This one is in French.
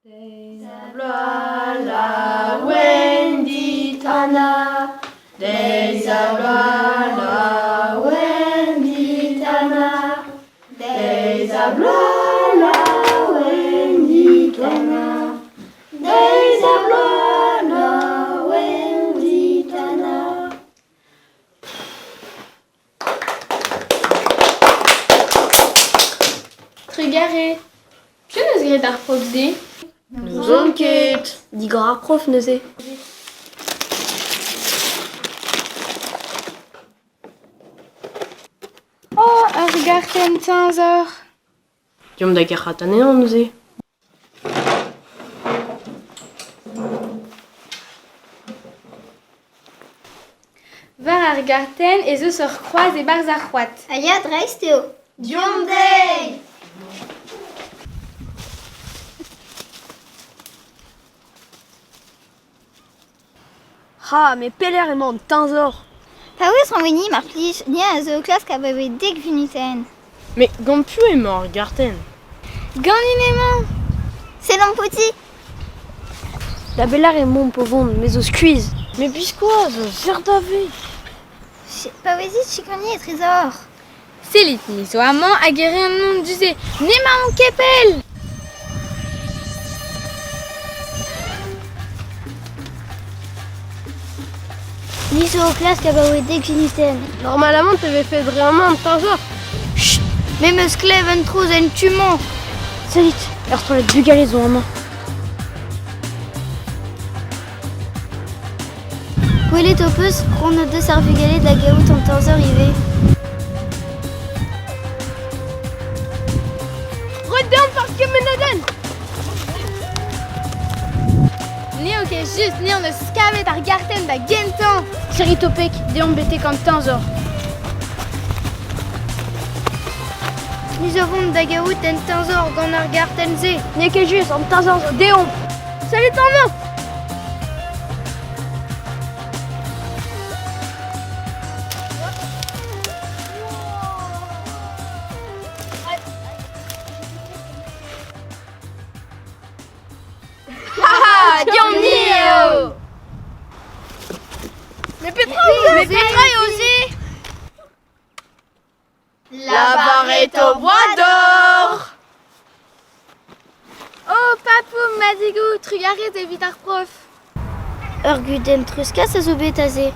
Desabloa wenditana, desabloa wenditana, desabloa wenditana, desabloa wenditana. Trigare, tu nous gret ar prof de? Nous on ket. Digor ar prof neuze. Oh, ar garten tinzor. Diom da gerc'hat anean neuze. Var ar garten ez eus ur c'hoaz e barz ar c'hoat. Aya, dreist eo. Diom dei! Ha, me peler emañ tinzor. Pa ouz renveni mar plij, ni a zo klas ka bebe dek vinuten. Me gant piv emañ ar garten. Ganin emañ. C'est l'empoti. Da belar emañ po vont, me zo skuiz. Me biskoaz, ser da ve. Pa oezit chikoni e trezor. Selit ni zo amañ hag ere an mont duze. Nema an kepel! Ni zo klas ka bebe dek vinuten. Normalement, t'avais fait vraiment tinzor. Chut, me meus klev un trouz en tumon. Salit, ur strolet bugale zo amañ. Gwelet o peus, ron o deus ar vugale da gaout an tarzor ive. Redon par kemenaden! Ni o ket just, ni an eus skavet ar garten da gentan. Serit opek, deom bete kant tinzor. Ni zo vont da gaout en tarzor gant ar garten ze. Ne ket just, an tinzor zo deom. Salit amañ! Ah, diom ni eo! Me petra oze! La barre est au bois d'or. Oh, papou, madigou, trugaret evit ar prof. Ur guden truska sa zo bet aze.